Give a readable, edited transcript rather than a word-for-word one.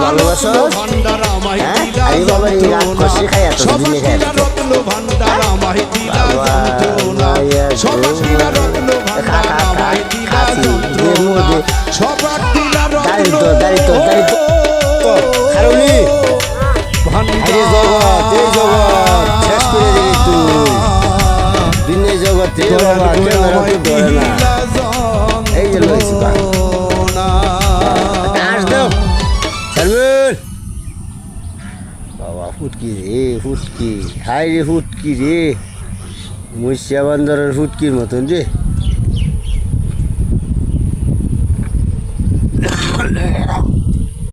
ভালোবাসো আমি বাবা এই রাত কষে খাই এত দিনে খাই দারিদ্র দারিদ্র দারিদ্র খারুনি এই জগৎ শেষ করে দিবি তুই দিনে জগতে বাবা কেউ ধরে না এই যে লইছি বাবা ফুটকি রে ফুটকি হাই রে ফুটকি রে মুসিয়া বান্দরের ফুটকির মতন রে